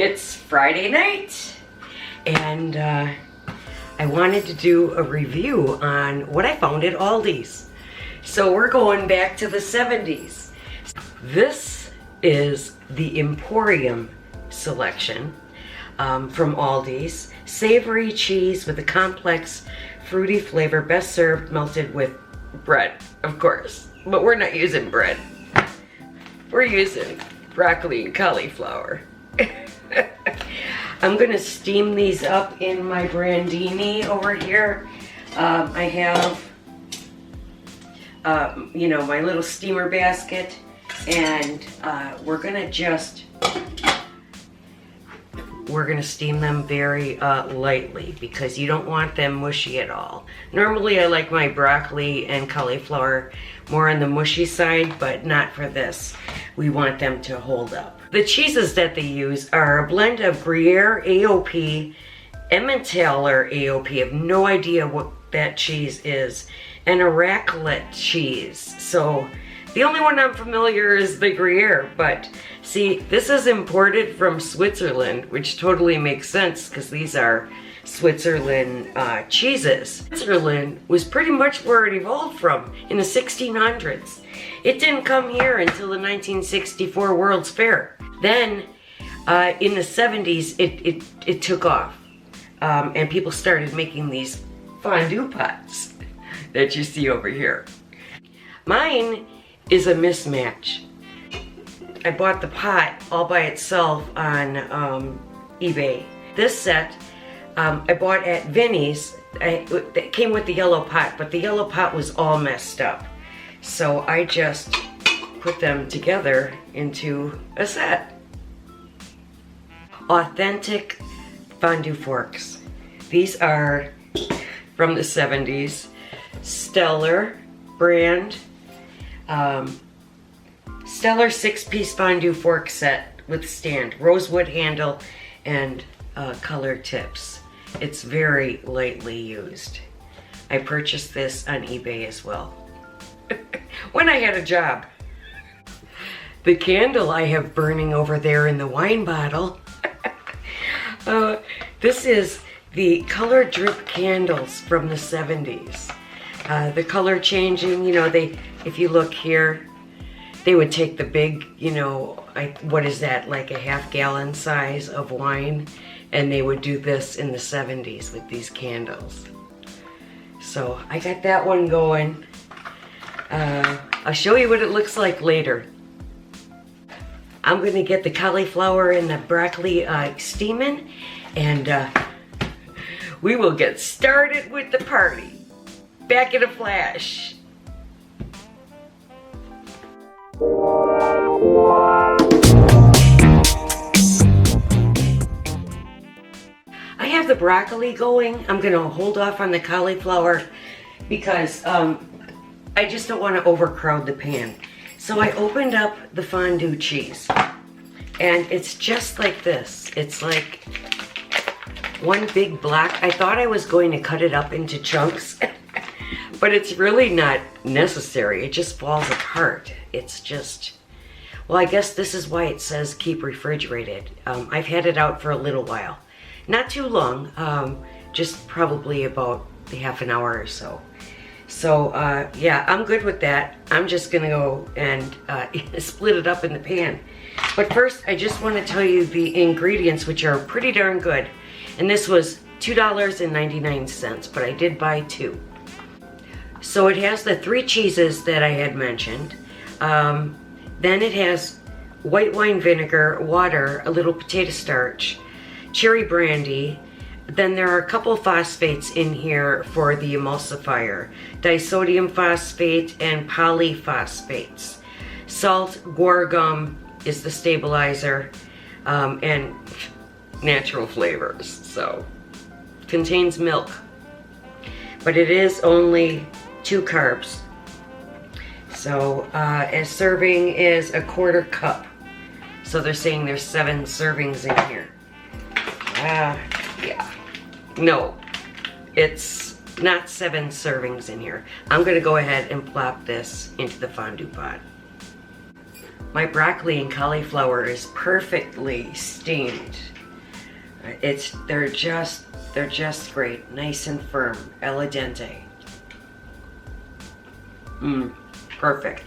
It's Friday night, and I wanted to do a review on what I found at Aldi's. So we're going back to the 70s. This is the Emporium selection from Aldi's. Savory cheese with a complex fruity flavor, best served melted with bread, of course. But we're not using bread. We're using broccoli and cauliflower. I'm gonna steam these up in my brandini over here. I have, you know, my little steamer basket, and we're gonna steam them very lightly because you don't want them mushy at all. Normally I like my broccoli and cauliflower more on the mushy side, but not for this. We want them to hold up. The cheeses that they use are a blend of Gruyere AOP, Emmentaler AOP, I have no idea what that cheese is, and a raclette cheese. So the only one I'm familiar is the Gruyere, but see, this is imported from Switzerland, which totally makes sense because these are Switzerland cheeses. Switzerland was pretty much where it evolved from in the 1600s. It didn't come here until the 1964 World's Fair. Then in the 70s, it took off, and people started making these fondue pots that you see over here. Mine is a mismatch. I bought the pot all by itself on eBay. This set I bought at Vinnie's. It came with the yellow pot, but the yellow pot was all messed up. So I just put them together into a set. Authentic Fondue Forks. These are from the 70s. Stellar brand. Stellar 6-piece fondue fork set with stand, rosewood handle, and colored tips. It's very lightly used. I purchased this on eBay as well when I had a job. The candle I have burning over there in the wine bottle. This is the color drip candles from the 70s. The color changing, you know, if you look here, they would take the big, you know, what is that, like a half-gallon size of wine, and they would do this in the 70s with these candles. So I got that one going. I'll show you what it looks like later. I'm gonna get the cauliflower and the broccoli steaming, and we will get started with the party. Back in a flash. I have the broccoli going. I'm gonna hold off on the cauliflower because I just don't want to overcrowd the pan. So I opened up the fondue cheese, and it's just like this. It's like one big block. I thought I was going to cut it up into chunks, but it's really not necessary. It just falls apart. It's just, well, I guess this is why it says keep refrigerated. I've had it out for a little while. Not too long, just probably about half an hour or so. So yeah, I'm good with that. I'm just gonna go and split it up in the pan. But first, I just want to tell you the ingredients, which are pretty darn good. And this was $2.99, but I did buy 2. So it has the 3 cheeses that I had mentioned. Then it has white wine vinegar, water, a little potato starch, cherry brandy. Then there are a couple phosphates in here for the emulsifier. Disodium phosphate and polyphosphates. Salt, guar gum is the stabilizer, and natural flavors. So, contains milk. But it is only 2 carbs. So, a serving is a 1/4 cup. So they're saying there's 7 servings in here. Yeah. No, it's not 7 servings in here. I'm gonna go ahead and plop this into the fondue pot. My broccoli and cauliflower is perfectly steamed. They're just great, nice and firm, al dente. Perfect.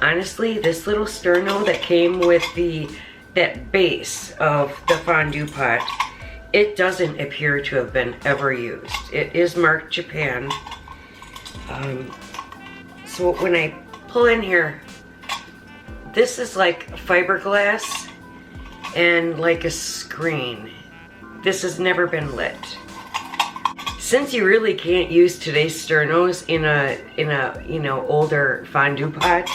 Honestly, this little sterno that came with that base of the fondue pot, it doesn't appear to have been ever used. It is marked Japan. So when I pull in here, this is like fiberglass and like a screen. This has never been lit. Since you really can't use today's sternos in a older fondue pot,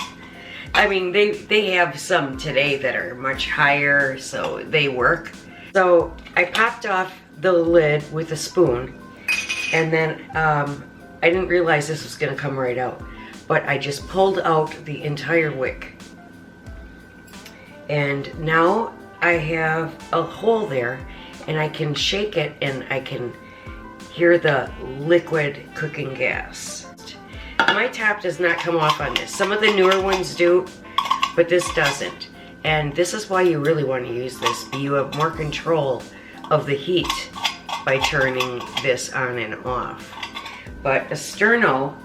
I mean they have some today that are much higher, so they work. So I popped off the lid with a spoon, and then I didn't realize this was gonna come right out, but I just pulled out the entire wick. And now I have a hole there, and I can shake it and I can hear the liquid cooking gas. My top does not come off on this. Some of the newer ones do, but this doesn't. And this is why you really want to use this. You have more control of the heat by turning this on and off. But a sterno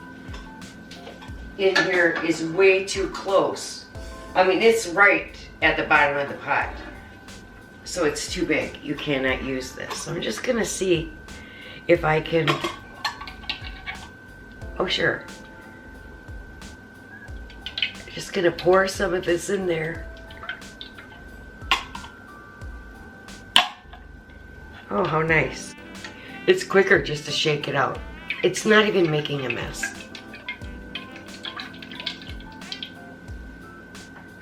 in here is way too close. I mean, it's right at the bottom of the pot. So it's too big. You cannot use this. So I'm just gonna see if I can, oh sure. Just gonna pour some of this in there. Oh, how nice. It's quicker just to shake it out. It's not even making a mess.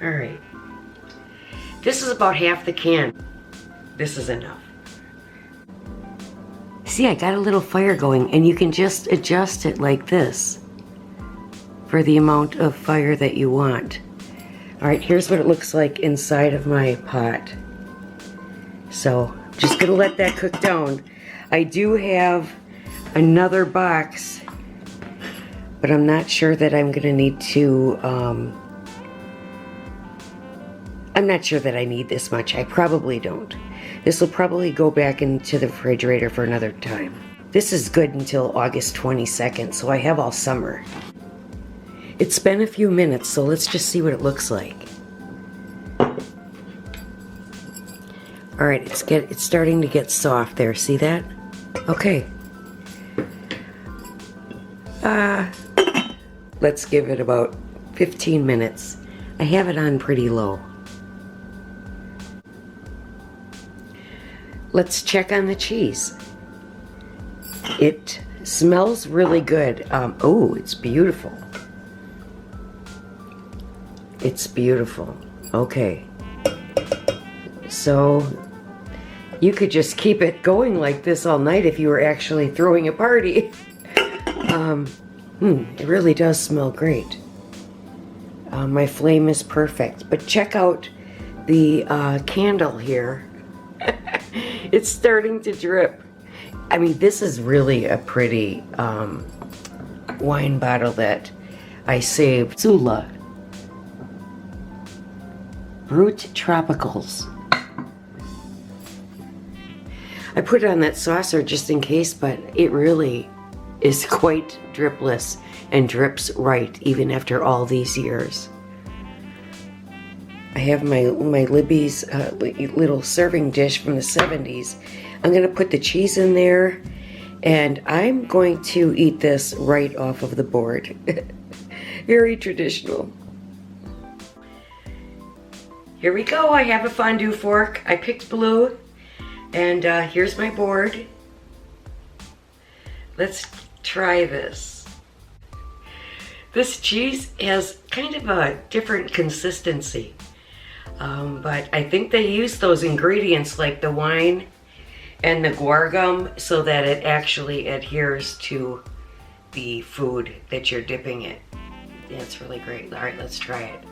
All right. This is about half the can. This is enough. See, I got a little fire going, and you can just adjust it like this for the amount of fire that you want. All right, here's what it looks like inside of my pot. So I'm just gonna let that cook down. I do have another box, but I'm not sure that I'm gonna need to, I'm not sure that I need this much. I probably don't. This will probably go back into the refrigerator for another time. This is good until August 22nd, so I have all summer. It's been a few minutes, so let's just see what it looks like. All right, it's starting to get soft there. See that? Okay. Let's give it about 15 minutes. I have it on pretty low. Let's check on the cheese. It smells really good. Oh, it's beautiful. It's beautiful. Okay. So you could just keep it going like this all night if you were actually throwing a party. It really does smell great. My flame is perfect. But check out the candle here. It's starting to drip. I mean, this is really a pretty wine bottle that I saved. Sula. Brut Tropicals. I put it on that saucer just in case, but it really is quite dripless and drips right even after all these years. I have my Libby's little serving dish from the 70s. I'm gonna put the cheese in there, and I'm going to eat this right off of the board. Very traditional. Here we go. I have a fondue fork. I picked blue, and here's my board. Let's try this. This cheese has kind of a different consistency. But I think they use those ingredients like the wine and the guar gum so that it actually adheres to the food that you're dipping it. Yeah, it's really great. All right, let's try it.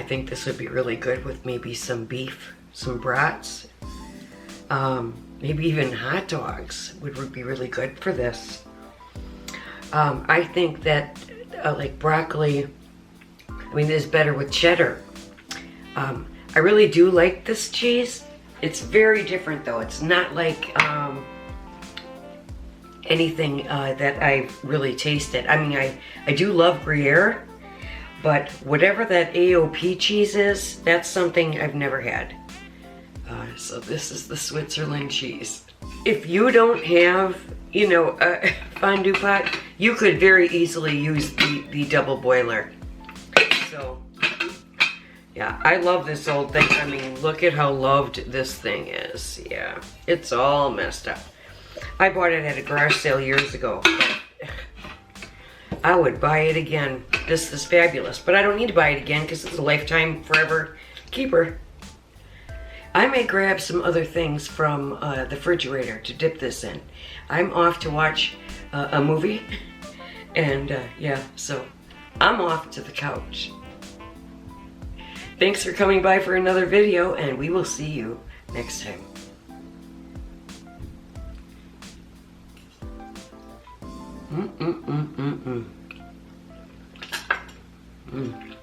think this would be really good with maybe some beef, some brats, maybe even hot dogs would be really good for this. I think that like broccoli, I mean, is better with cheddar. I really do like this cheese. It's very different though. It's not like anything that I've really tasted. I mean, I do love Gruyere, but whatever that AOP cheese is, that's something I've never had. So this is the Switzerland cheese. If you don't have, you know, a fondue pot, you could very easily use the double boiler. So, yeah, I love this old thing. I mean, look at how loved this thing is. Yeah, it's all messed up. I bought it at a garage sale years ago. But I would buy it again. This is fabulous, but I don't need to buy it again because it's a lifetime, forever keeper. I may grab some other things from the refrigerator to dip this in. I'm off to watch a movie, and yeah, so I'm off to the couch. Thanks for coming by for another video, and we will see you next time. Mm.